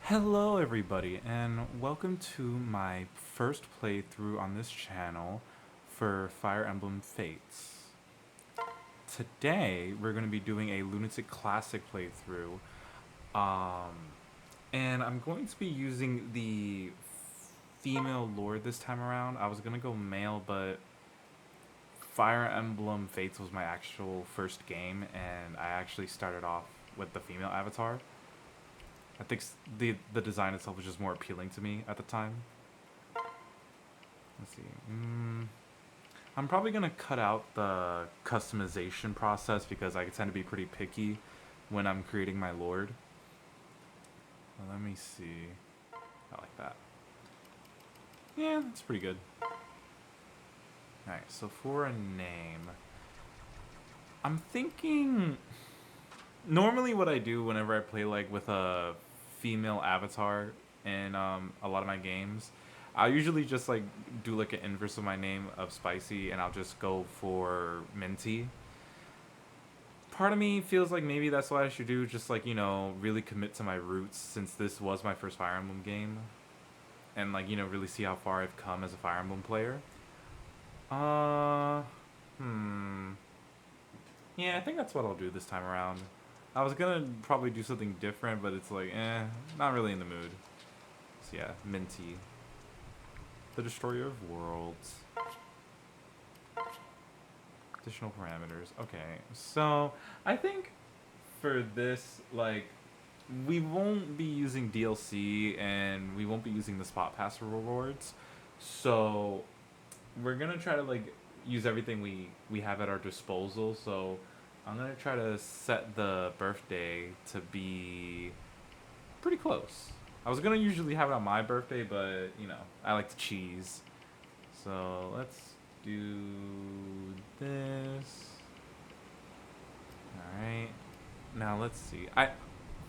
Hello, everybody, and welcome to my first playthrough on this channel for Fire Emblem Fates. Today, we're going to be doing a Lunatic Classic playthrough, um, and I'm going to be using the female lord this time around. I was going to go male, but Fire Emblem Fates was my actual first game, and I actually started off with the female avatar. I think the design itself was just more appealing to me at the time. Let's see. I'm probably gonna cut out the customization process because I tend to be pretty picky when I'm creating my lord. Let me see. I like that. Yeah, that's pretty good. Alright, so for a name, I'm thinking. Normally, what I do whenever I play like with a female avatar in a lot of my games, I'll usually just like do like an inverse of my name of Spicy, and I'll just go for Minty. Part of me feels like maybe that's what I should do, just like really commit to my roots since this was my first Fire Emblem game, and like really see how far I've come as a Fire Emblem player. Uh, hmm. Yeah, I think that's what I'll do this time around. I was gonna probably do something different, but it's like, not really in the mood. So yeah, Minty. The Destroyer of Worlds. Additional parameters. Okay, so I think for this, like, we won't be using DLC and we won't be using the Spot Pass rewards. So we're gonna try to like use everything we have at our disposal. So I'm gonna try to set the birthday to be pretty close. I was gonna usually have it on my birthday, but I like to cheese. So let's do this. All right. Now let's see. I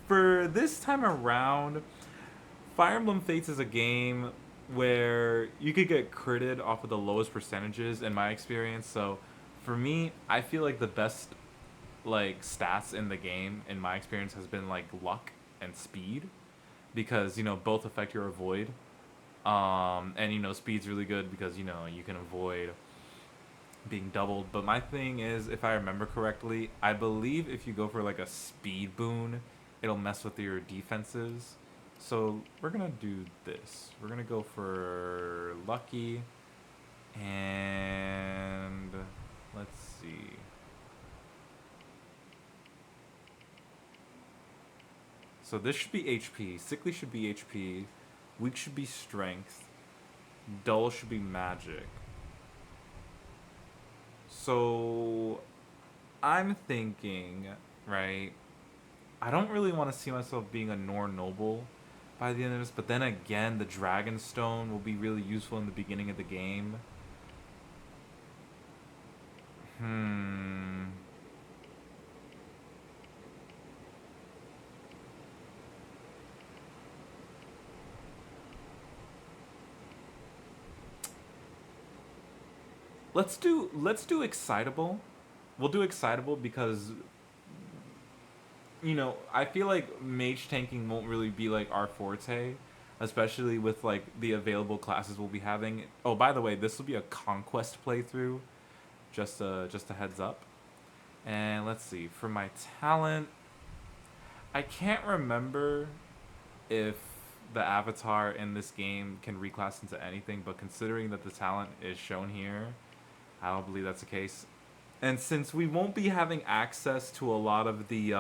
for this time around, Fire Emblem Fates is a game where you could get critted off of the lowest percentages in my experience. So for me, I feel like the best like stats in the game in my experience has been like luck and speed because both affect your avoid. And speed's really good because you can avoid being doubled. But my thing is, if I remember correctly, I believe if you go for like a speed boon, it'll mess with your defenses. So we're gonna do this. We're gonna go for lucky, and let's see. So this should be HP. Sickly should be HP. Weak should be strength. Dull should be magic. So I'm thinking, right? I don't really want to see myself being a Nor Noble by the end of this, but then again, the Dragon Stone will be really useful in the beginning of the game. Hmm. Let's do excitable. We'll do excitable because I feel like mage tanking won't really be like our forte, especially with like the available classes we'll be having. Oh, by the way, this will be a conquest playthrough. Just a heads up. And let's see, for my talent, I can't remember if the avatar in this game can reclass into anything, but considering that the talent is shown here, I don't believe that's the case. And since we won't be having access to a lot of the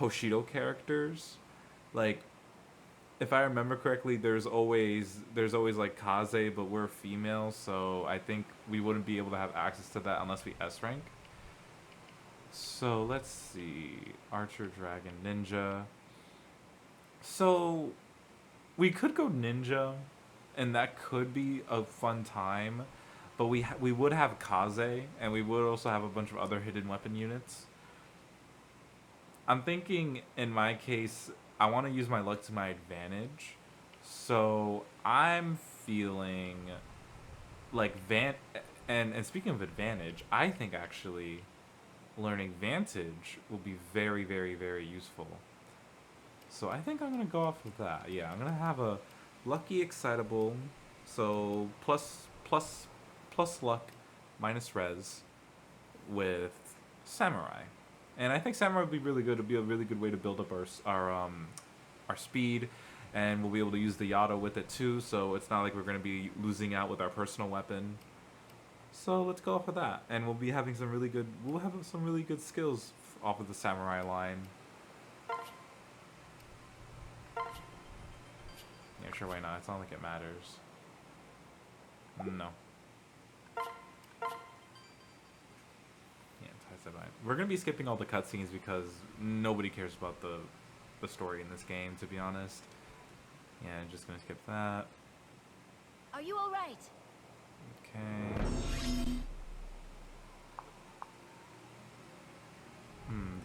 Hoshido characters, like if I remember correctly, there's always like Kaze, but we're female, so I think we wouldn't be able to have access to that unless we S rank. So let's see, Archer, Dragon, Ninja. So we could go Ninja, and that could be a fun time, but we would have Kaze, and we would also have a bunch of other hidden weapon units. I'm thinking in my case, I want to use my luck to my advantage. So I'm feeling like and speaking of advantage, I think actually learning Vantage will be very, very, very useful. So I think I'm gonna go off of that. Yeah, I'm gonna have a lucky excitable. So plus luck, minus res with samurai, and I think samurai would be really good. It'd be a really good way to build up our speed, and we'll be able to use the Yato with it too. So it's not like we're gonna be losing out with our personal weapon. So let's go off of that, and we'll be having some really good. We'll have some really good skills off of the samurai line. Yeah, sure, why not? It's not like it matters. No. Yeah, ties of mine. We're gonna be skipping all the cutscenes because nobody cares about the story in this game, to be honest. Yeah, just gonna skip that. Are you all right? Okay.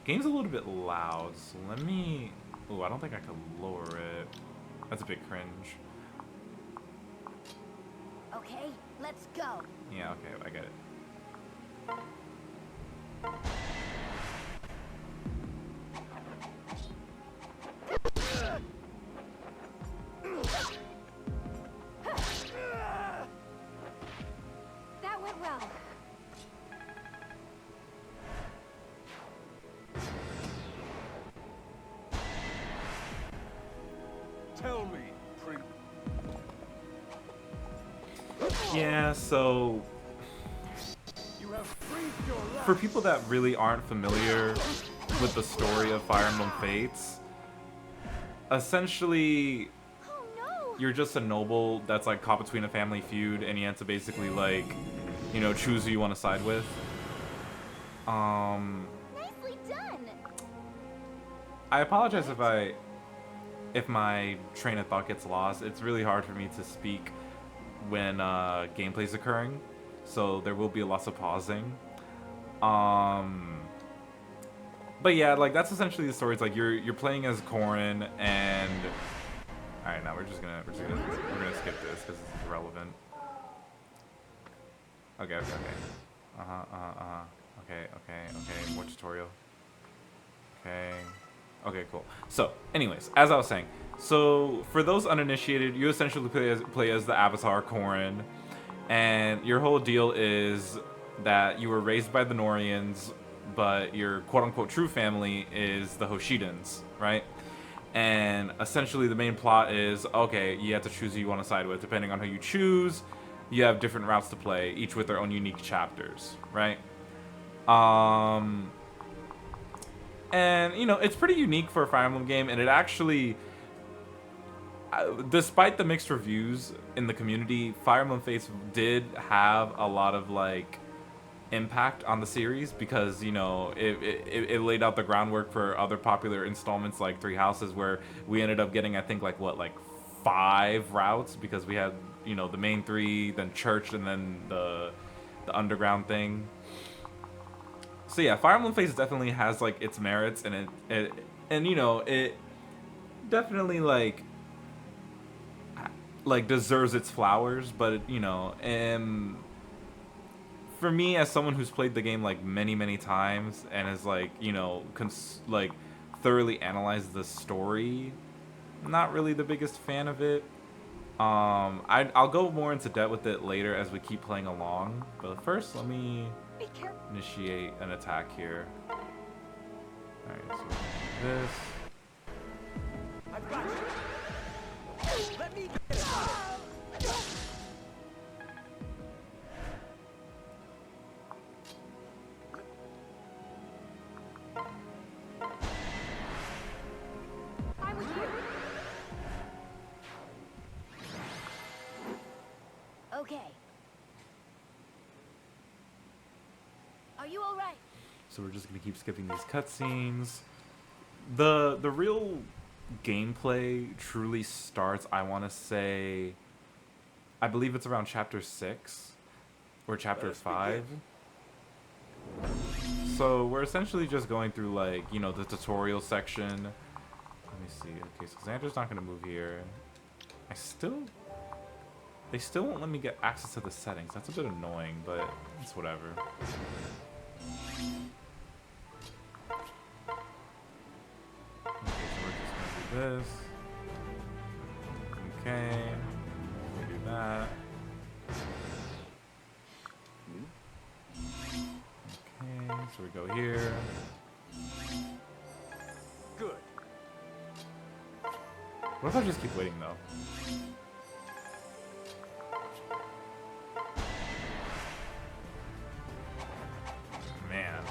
Game's a little bit loud, so let me... Oh, I don't think I could lower it. That's a bit cringe. Okay, let's go. Yeah, okay, I get it. That went well. Tell me, Prince. Yeah, so... You have freed your life. For people that really aren't familiar with the story of Fire Emblem Fates, essentially... Oh no! You're just a noble that's like caught between a family feud, and you have to basically like, you know, choose who you want to side with. Nicely done. I apologize if my train of thought gets lost. It's really hard for me to speak when gameplay's occurring, so there will be lots of pausing. But yeah, like that's essentially the story. It's like you're playing as Corrin, and all right, now we're gonna skip this because it's irrelevant. Okay. Okay. More tutorial. Okay, cool. So, anyways, as I was saying, so for those uninitiated, you essentially play as the Avatar Corrin, and your whole deal is that you were raised by the Norians, but your quote-unquote true family is the Hoshidans, right? And essentially the main plot is, okay, you have to choose who you want to side with. Depending on who you choose, you have different routes to play, each with their own unique chapters, right? And, you know, it's pretty unique for a Fire Emblem game, and it actually, despite the mixed reviews in the community, Fire Emblem Fates did have a lot of, like, impact on the series because, you know, it laid out the groundwork for other popular installments like Three Houses, where we ended up getting, I think, like, 5 routes, because we had, you know, the main 3, then Church, and then the underground thing. So yeah, Fire Emblem Fates definitely has like its merits, and it you know, it definitely like deserves its flowers, but you know, for me as someone who's played the game like many times and has like, you know, thoroughly analyzed the story, I'm not really the biggest fan of it. I'll go more into depth with it later as we keep playing along, but first let me initiate an attack here. Alright, so this. I've got you. Let me get it. I'm with you. Okay. Are you all right? So we're just gonna keep skipping these cutscenes. The real gameplay truly starts, I want to say, I believe it's around chapter 6 or chapter 5. So we're essentially just going through, like, you know, the tutorial section. Let me see. Okay, so Xander's not gonna move here. They still won't let me get access to the settings. That's a bit annoying, but it's whatever. Okay, so we're just gonna do this. Okay. We do that. Okay, so we go here. Good. What if I just keep waiting though? Man.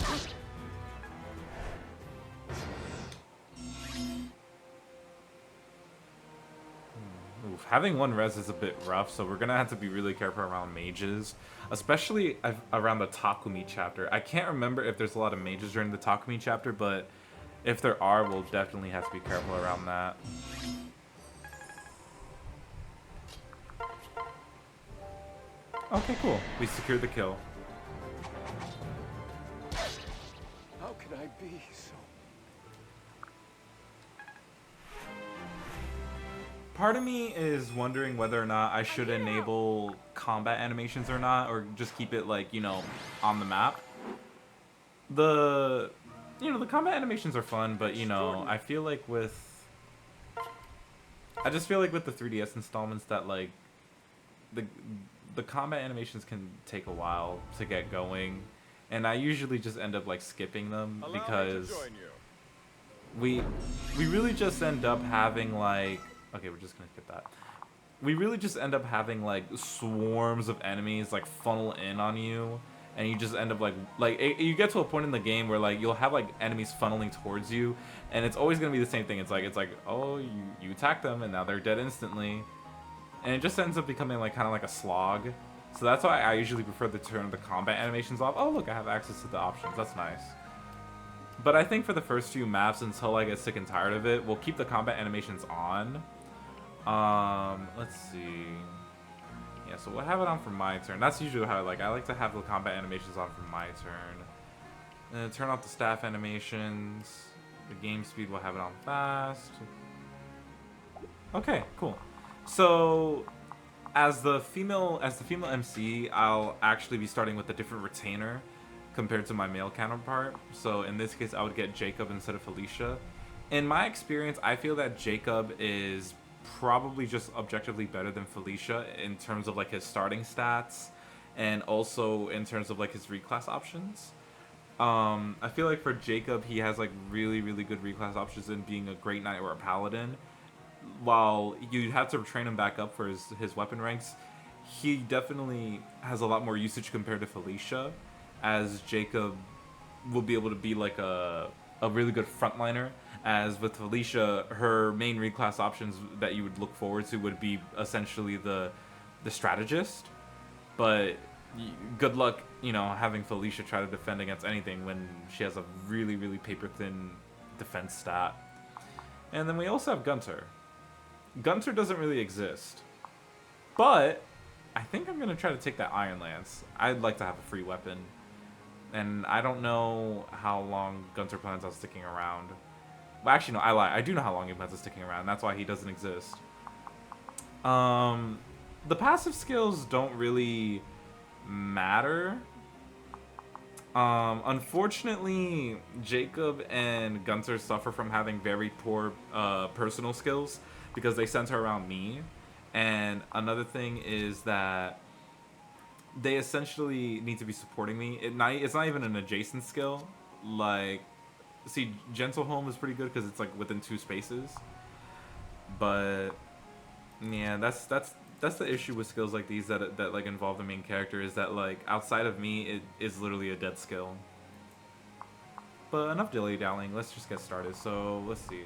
Oof, having one res is a bit rough, so we're gonna have to be really careful around mages, especially around the Takumi chapter. I can't remember if there's a lot of mages during the Takumi chapter, but if there are, we'll definitely have to be careful around that. Okay, cool. We secured the kill. How could I be so? Part of me is wondering whether or not I should enable combat animations or not, or just keep it like, you know, on the map. The combat animations are fun, but you know, I feel like I just feel like with the 3DS installments that like the combat animations can take a while to get going, and I usually just end up like skipping them because we really just end up having like, okay, we're just gonna skip that. We really just end up having like swarms of enemies like funnel in on you, and you just end up like you get to a point in the game where like you'll have like enemies funneling towards you, and it's always gonna be the same thing. It's like oh, you attack them and now they're dead instantly, and it just ends up becoming like kind of like a slog. So that's why I usually prefer to turn the combat animations off. Oh look, I have access to the options. That's nice. But I think for the first few maps, until I get sick and tired of it, we'll keep the combat animations on. Let's see. Yeah, so we'll have it on for my turn. That's usually how I like to have the combat animations on for my turn. And then turn off the staff animations. The game speed, we'll have it on fast. Okay, cool. So as the female MC, I'll actually be starting with a different retainer compared to my male counterpart. So in this case, I would get Jacob instead of Felicia. In my experience, I feel that Jacob is probably just objectively better than Felicia in terms of like his starting stats and also in terms of like his reclass options. I feel like for Jacob, he has like really good reclass options in being a great knight or a paladin. While you have to train him back up for his weapon ranks, he definitely has a lot more usage compared to Felicia, as Jacob will be able to be like a really good frontliner. As with Felicia, her main reclass options that you would look forward to would be essentially the strategist. But good luck, you know, having Felicia try to defend against anything when she has a really paper thin defense stat. And then we also have Gunter. Gunter doesn't really exist, but I think I'm gonna try to take that Iron Lance. I'd like to have a free weapon, and I don't know how long Gunter plans on sticking around. Well, actually, no, I lie. I do know how long he plans on sticking around. That's why he doesn't exist. The passive skills don't really matter. Unfortunately, Jacob and Gunter suffer from having very poor personal skills because they center around me. And another thing is that they essentially need to be supporting me. It's not even an adjacent skill. Like, see, Gentle Home is pretty good because it's like within 2 spaces. But yeah, that's the issue with skills like these that like involve the main character, is that like outside of me, it is literally a dead skill. But enough dilly-dallying. Let's just get started. So let's see.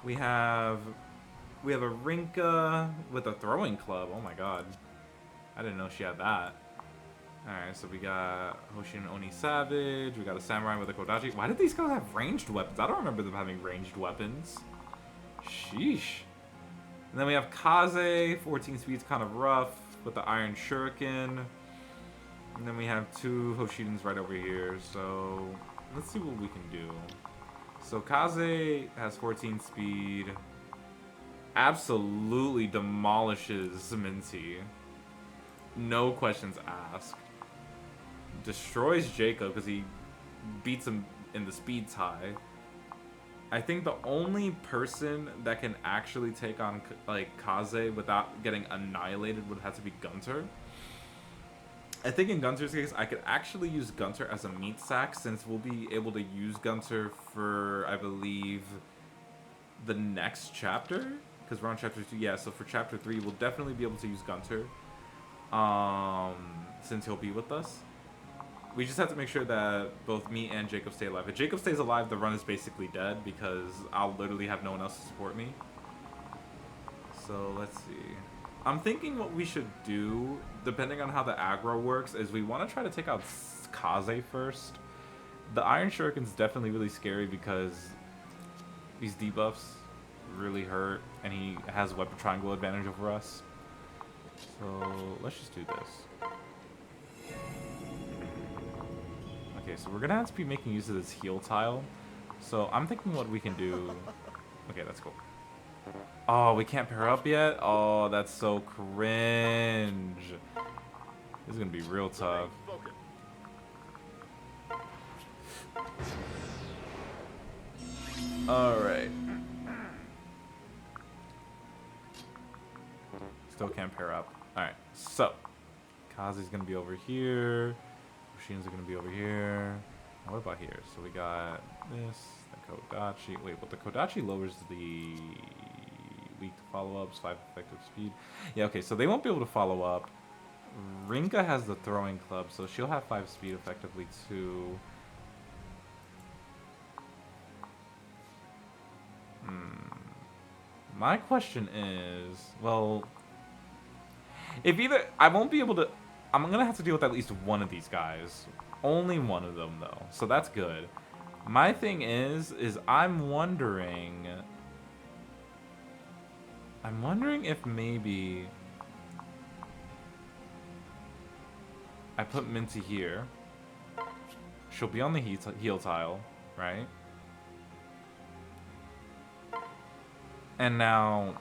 We have a Rinka with a throwing club. Oh my god, I didn't know she had that. Alright, so we got Hoshin Oni Savage, we got a Samurai with a Kodachi. Why did these guys have ranged weapons? I don't remember them having ranged weapons. Sheesh. And then we have Kaze, 14 speed's kind of rough, with the Iron Shuriken. And then we have 2 Hoshidans right over here, so let's see what we can do. So Kaze has 14 speed. Absolutely demolishes Minty. No questions asked. Destroys Jacob because he beats him in the speed tie. I think the only person that can actually take on like Kaze without getting annihilated would have to be Gunter. I think in Gunter's case, I could actually use Gunter as a meat sack since we'll be able to use Gunter for, I believe, the next chapter. Because we're on chapter 2. Yeah, so for chapter 3, we'll definitely be able to use Gunter. Since he'll be with us. We just have to make sure that both me and Jacob stay alive. If Jacob stays alive, the run is basically dead because I'll literally have no one else to support me. So let's see. I'm thinking what we should do, depending on how the aggro works, is we want to try to take out Kaze first. The Iron Shuriken's definitely really scary because these debuffs really hurt, and he has weapon triangle advantage over us. So let's just do this. Okay, so we're gonna have to be making use of this heal tile. So I'm thinking what we can do. Okay, that's cool. Oh, we can't pair up yet? Oh, that's so cringe. This is gonna be real tough. Alright. Still can't pair up. Alright, so Kazi's gonna be over here. Machines are gonna be over here. Now what about here? So we got this, the Kodachi. Wait, but the Kodachi lowers the weak to follow-ups, 5 effective speed. Yeah, okay, so they won't be able to follow up. Rinka has the throwing club, so she'll have 5 speed effectively too. My question is, well, if either I won't be able to, I'm gonna have to deal with at least one of these guys. Only one of them though, so that's good. My thing is I'm wondering if maybe I put Minty here. She'll be on the heal tile, right? And now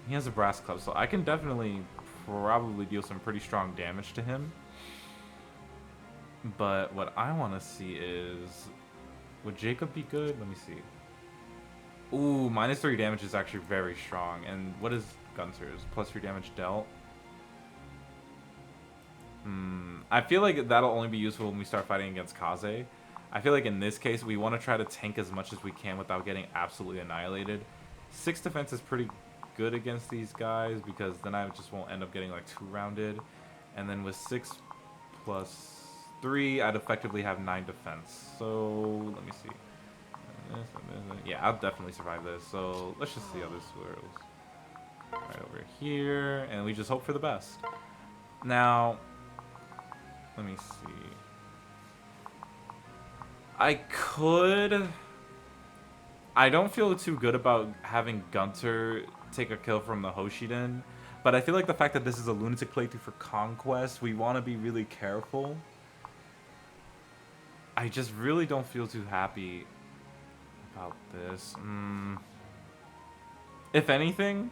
he has a brass club, so I can definitely probably deal some pretty strong damage to him. But what I want to see is, would Jacob be good? Let me see. Ooh, -3 damage is actually very strong. And what is Gunter's? +3 damage dealt. I feel like that'll only be useful when we start fighting against Kaze. I feel like in this case, we want to try to tank as much as we can without getting absolutely annihilated. 6 defense is pretty good against these guys because then I just won't end up getting like 2-rounded. And then with 6 plus 3, I'd effectively have 9 defense. So let me see. Yeah, I'll definitely survive this. So let's just see how this swirls. Right over here, and we just hope for the best. Now, let me see. I don't feel too good about having Gunter take a kill from the Hoshiden, but I feel like the fact that this is a Lunatic playthrough for Conquest, we want to be really careful. I just really don't feel too happy about this. If anything,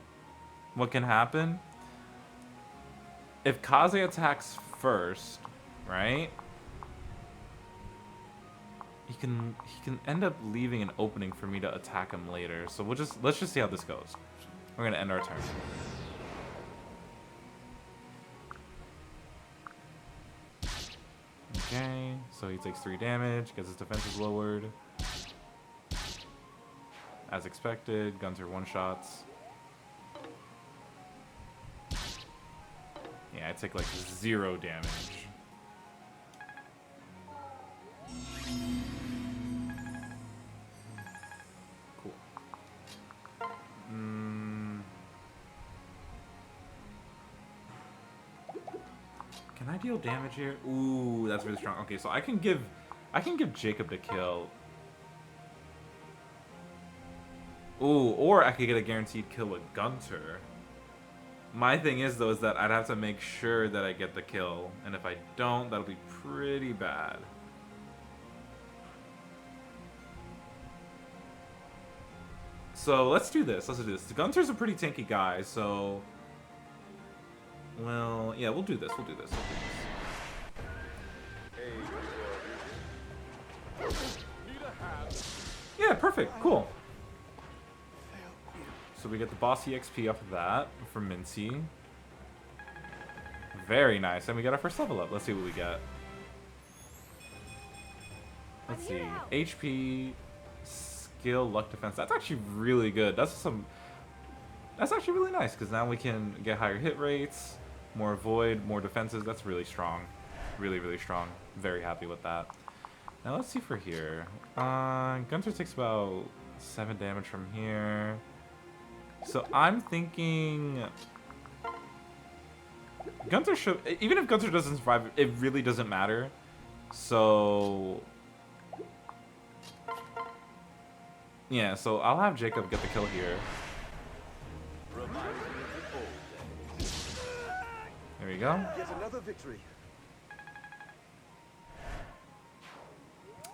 what can happen? If Kaze attacks first, right? He can end up leaving an opening for me to attack him later. So let's just see how this goes. We're gonna end our turn. Okay, so he takes 3 damage, gets his defenses lowered. As expected, Gunter one-shots. Yeah, I take like 0 damage. Cool. Can I deal damage here? Ooh, that's really strong. Okay, so I can give Jacob the kill. Ooh, or I could get a guaranteed kill with Gunter. My thing is, though, is that I'd have to make sure that I get the kill. And if I don't, that'll be pretty bad. So let's do this. Let's do this. Gunter's a pretty tanky guy, so... Well, yeah, we'll do this. We'll do this. Yeah, Yeah, perfect. Cool. Failed you. So we get the boss EXP off of that from Mincy. Very nice. And we got our first level up. Let's see what we got. Let's see. HP, skill, luck, defense. That's actually really good. That's actually really nice because now we can get higher hit rates, more void, more defenses. That's really strong. Really, really strong. Very happy with that. Now let's see for here. Gunter takes about 7 damage from here. So I'm thinking Gunter should, even if Gunter doesn't survive, it really doesn't matter. So yeah, so I'll have Jacob get the kill here. Reminds me of the old days. There we go. Yet another victory.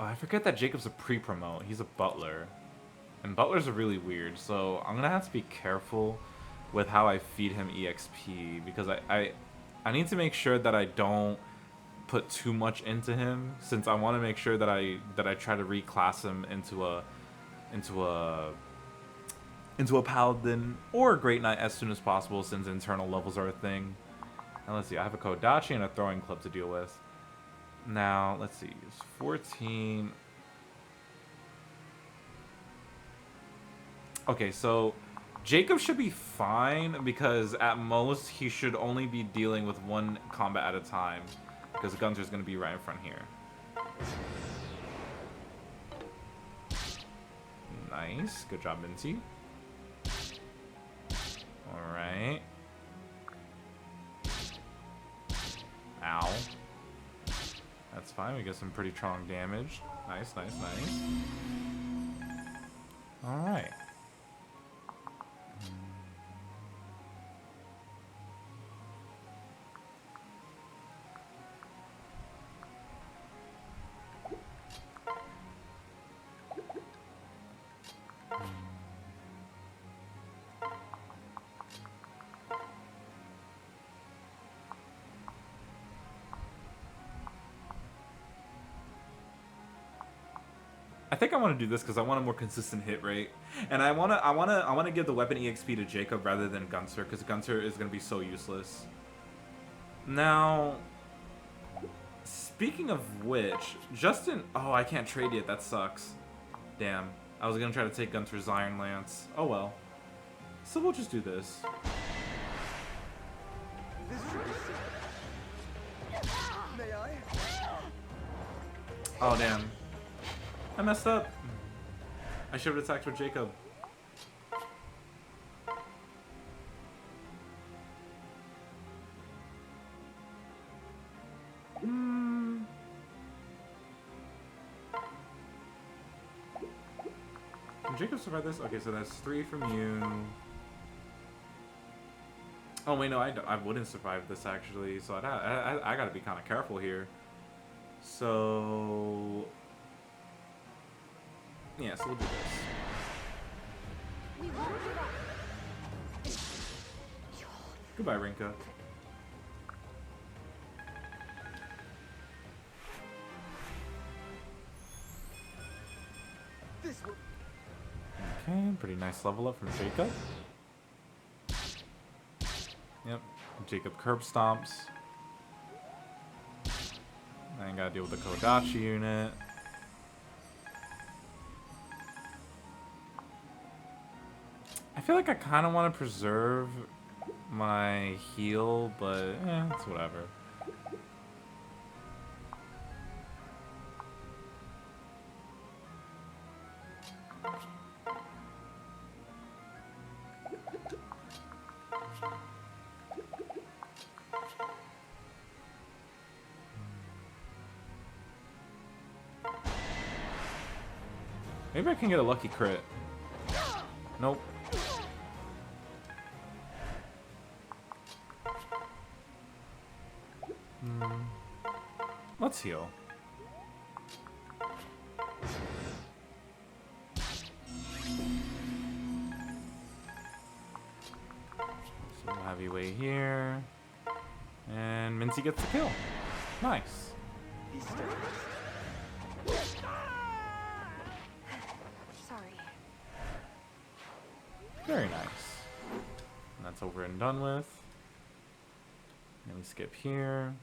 Oh, I forget that Jacob's a pre-promote. He's a butler. And butlers are really weird, so I'm gonna have to be careful with how I feed him EXP because I need to make sure that I don't put too much into him, since I want to make sure that I try to reclass him into a paladin or a great knight as soon as possible, since internal levels are a thing. Now let's see, I have a Kodachi and a throwing club to deal with. Now let's see, it's 14. Okay, so Jacob should be fine because at most he should only be dealing with one combat at a time because Gunter's going to be right in front here. Nice. Good job, Minty. Alright. Ow. That's fine. We get some pretty strong damage. Nice, nice, nice. Alright. I think I want to do this because I want a more consistent hit rate, and I want to give the weapon EXP to Jacob rather than Gunter because Gunter is going to be so useless. Now, speaking of which, Justin, oh, I can't trade yet. That sucks. Damn, I was going to try to take Gunter's Iron Lance. Oh well. So we'll just do this. This should be simple. May I? Oh damn. I messed up. I should have attacked with Jacob. Can Jacob survive this? Okay, so that's 3 from you. Oh wait, no, I wouldn't survive this actually. So I gotta be kind of careful here. So yeah, so we'll do this. We won't give up. Goodbye, Rinka. This will. Okay, pretty nice level up from Jacob. Yep, Jacob curb stomps. I gotta deal with the Kodachi unit. I feel like I kind of want to preserve my heal, but it's whatever. Maybe I can get a lucky crit. Nope. Let's heal. So heavyweight here. And Mincy gets the kill. Nice. Be steadfast. Sorry. Very nice. And that's over and done with. And we skip here.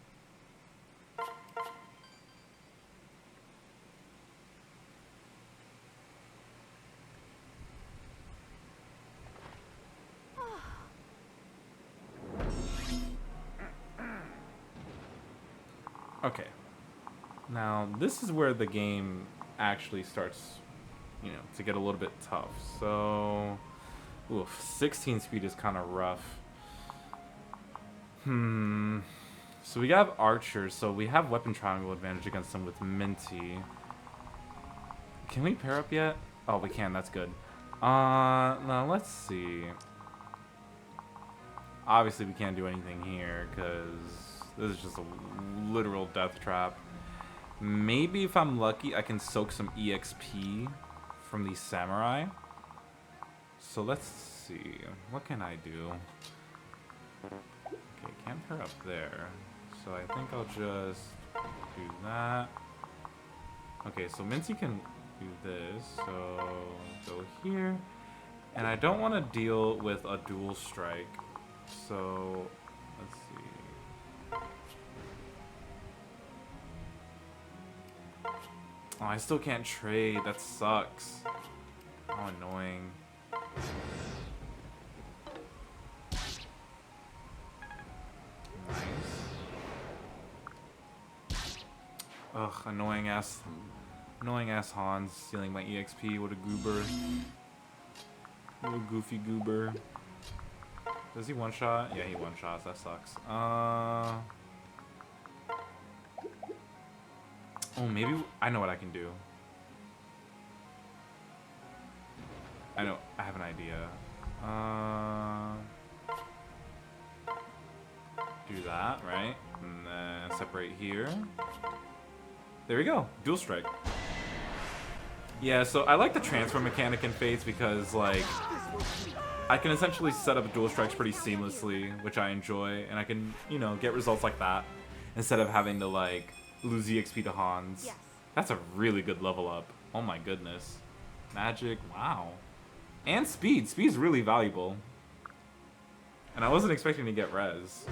Okay. Now, this is where the game actually starts, you know, to get a little bit tough. So, oof, 16 speed is kind of rough. So we have archers, so we have weapon triangle advantage against them with Minty. Can we pair up yet? Oh, we can, that's good. Now let's see. Obviously we can't do anything here, because this is just a literal death trap. Maybe if I'm lucky, I can soak some EXP from these samurai. So let's see. What can I do? Okay, can't pair up there. So I think I'll just do that. Okay, so Minty can do this. So go here. And I don't want to deal with a dual strike. So let's see. Oh, I still can't trade. That sucks. How annoying. Nice. Ugh, annoying ass Hans stealing my EXP. What a goober. What a goofy goober. Does he one shot? Yeah, he one shots. That sucks. Oh, maybe I know what I can do. I have an idea. Do that, right? And then separate here. There we go. Dual strike. Yeah, so I like the transfer mechanic in Fates because, like, I can essentially set up dual strikes pretty seamlessly, which I enjoy, and I can, you know, get results like that instead of having to, like, lose EXP to Hans. Yes. That's a really good level up. Oh my goodness. Magic, wow. And speed. Speed's really valuable. And I wasn't expecting to get res.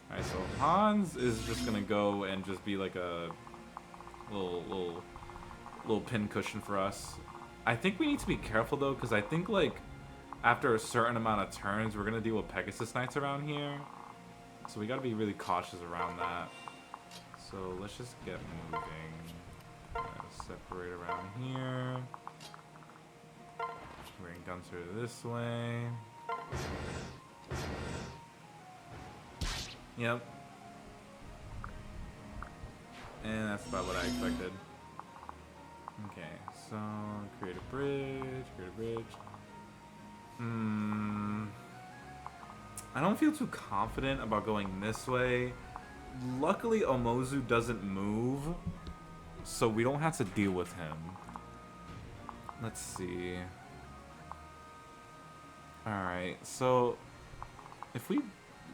Alright, so Hans is just gonna go and just be like a little pin cushion for us. I think we need to be careful though, because I think like after a certain amount of turns we're gonna deal with Pegasus Knights around here. So we gotta be really cautious around that. So let's just get moving. Separate around here. Bring Gunter this way. Yep. And that's about what I expected. Okay, so create a bridge. I don't feel too confident about going this way. Luckily, Omozu doesn't move, so we don't have to deal with him. Let's see. Alright, so if we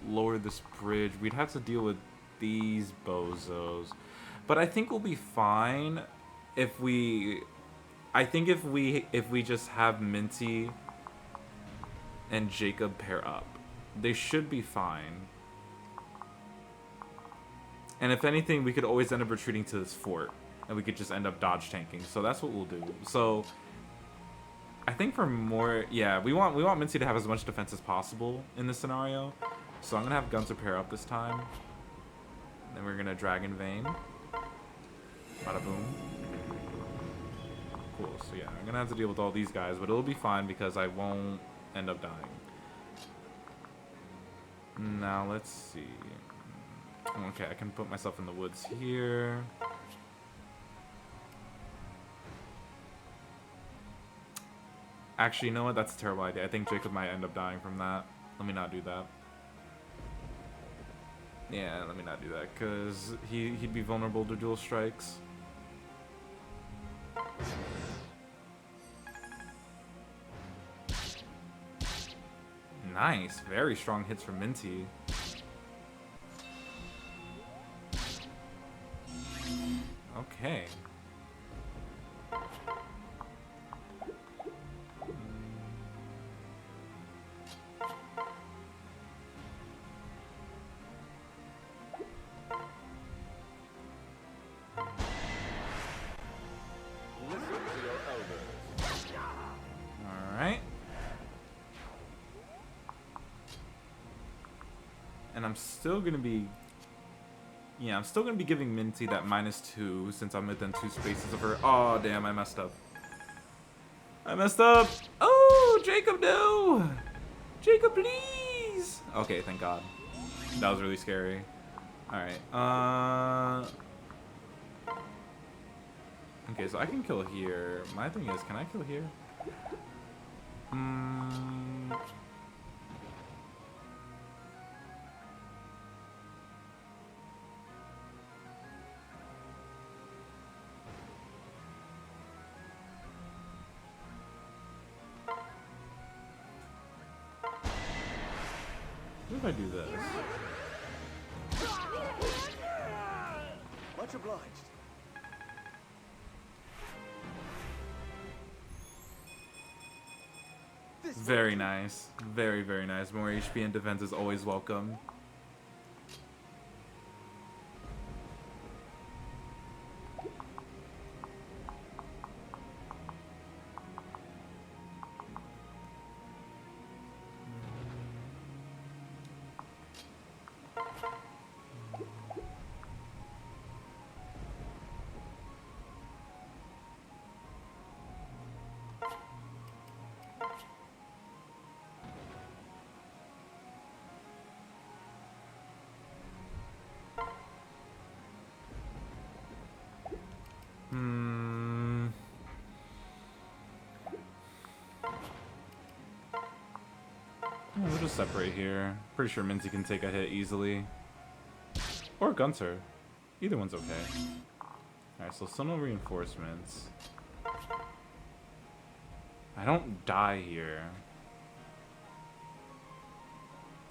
lower this bridge, we'd have to deal with these bozos. But I think we'll be fine if we... I think if we just have Minty and Jacob pair up, they should be fine. And if anything, we could always end up retreating to this fort, and we could just end up dodge tanking. So that's what we'll do. So I think for more, yeah, we want Minty to have as much defense as possible in this scenario. So I'm gonna have Gunter pair up this time. Then we're gonna Dragon Vein. Bada boom. Cool. So yeah, I'm gonna have to deal with all these guys, but it'll be fine because I won't end up dying. Now let's see. Okay, I can put myself in the woods here. Actually, you know what? That's a terrible idea. I think Jacob might end up dying from that. Let me not do that. Yeah, let me not do that, because he'd be vulnerable to dual strikes. Nice. Very strong hits from Minty. Okay. And I'm still gonna be... Yeah, I'm still gonna be giving Minty that -2 since I'm within 2 spaces of her. Oh, damn, I messed up. I messed up! Oh, Jacob, no! Jacob, please! Okay, thank God. That was really scary. Alright, okay, so I can kill here. My thing is, can I kill here? What if I do this? Much obliged. Very nice. Very, very nice. More HP and defense is always welcome. We'll just separate here. Pretty sure Minzy can take a hit easily. Or Gunter. Either one's okay. Alright, so still no reinforcements. I don't die here.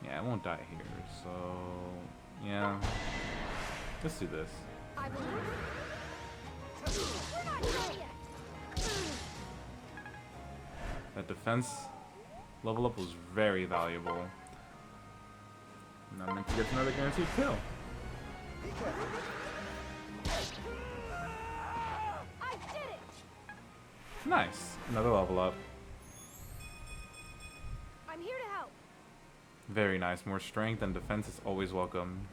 Yeah, I won't die here, so... Yeah. Let's do this. I believe. We're not done yet. That defense level up was very valuable. And I'm meant to get another guaranteed kill. Be careful. I did it. Nice. Another level up. I'm here to help. Very nice. More strength and defense is always welcome.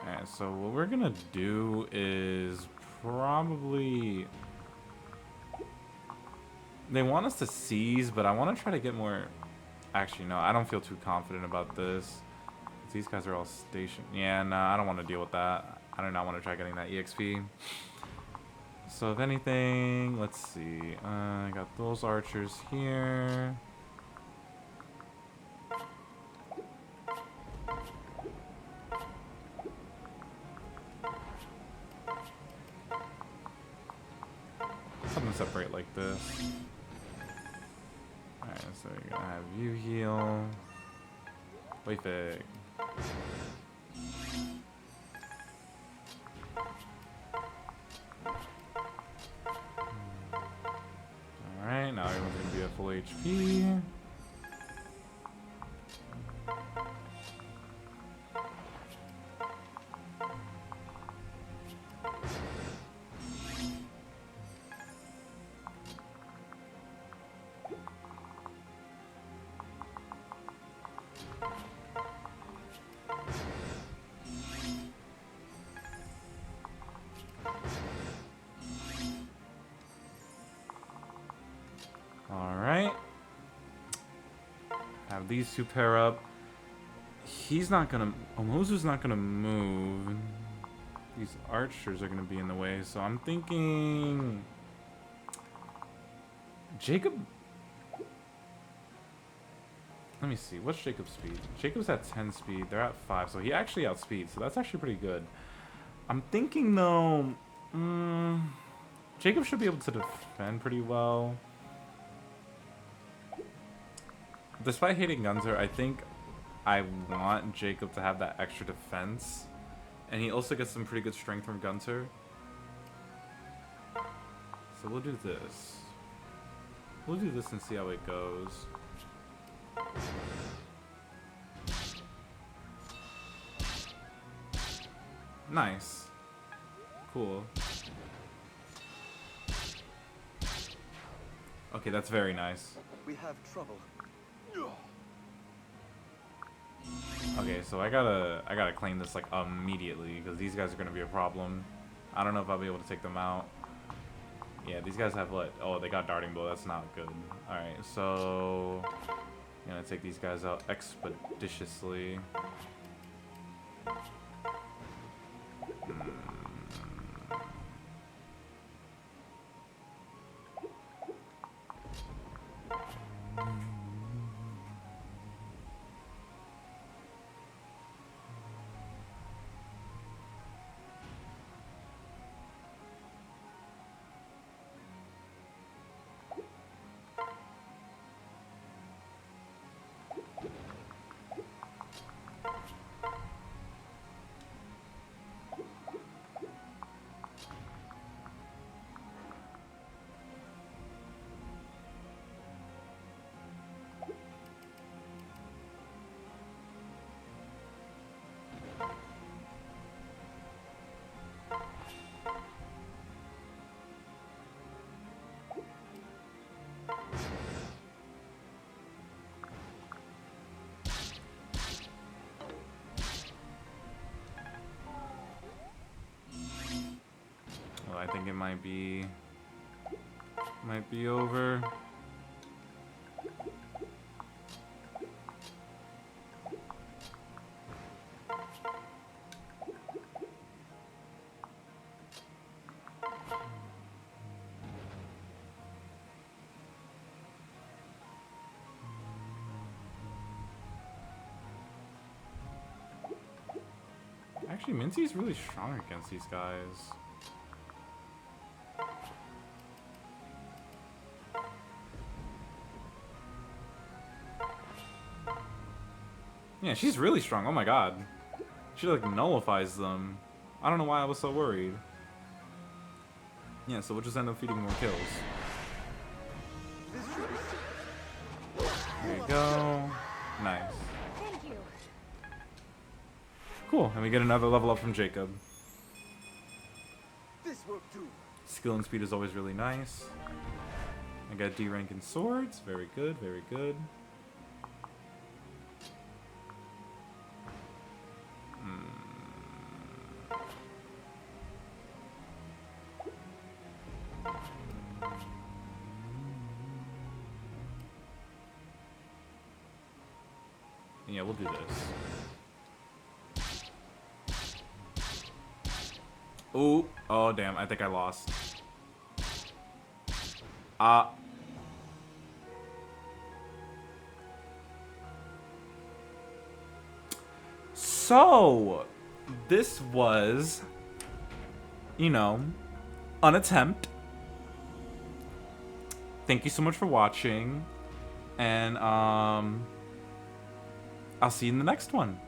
Alright, so what we're gonna do is probably... They want us to seize, but I want to try to get more... Actually, no, I don't feel too confident about this. These guys are all stationed. Yeah, no, I don't want to deal with that. I do not want to try getting that EXP. So if anything, let's see. I got those archers here. Something separate like this. Alright, so you're gonna have you heal. Wait, fig. Alright, now everyone's gonna be at full HP. Alright. Have these two pair up. He's not gonna... Omozu's not gonna move. These archers are gonna be in the way, so I'm thinking... Jacob... Let me see, what's Jacob's speed? Jacob's at 10 speed, they're at 5, so he actually outspeeds, so that's actually pretty good. I'm thinking though... Jacob should be able to defend pretty well. Despite hating Gunzer, I think I want Jacob to have that extra defense. And he also gets some pretty good strength from Gunter. So we'll do this. We'll do this and see how it goes. Nice. Cool. Okay, that's very nice. We have trouble. Okay, so I gotta claim this like immediately because these guys are gonna be a problem. I don't know if I'll be able to take them out. Yeah, these guys have what? Oh, they got darting blow. That's not good. All right, so I'm gonna take these guys out expeditiously. Well, I think it might be over. Actually, Mincy's really strong against these guys. Yeah, she's really strong. Oh my god. She like nullifies them. I don't know why I was so worried. Yeah, so we'll just end up feeding more kills. There you go. Nice. Thank you. Cool, and we get another level up from Jacob. This will do. Skill and speed is always really nice. I got D rank in swords. Very good, very good. Yeah, we'll do this. Ooh. Oh, damn. I think I lost. So, this was, you know, an attempt. Thank you so much for watching. And, I'll see you in the next one.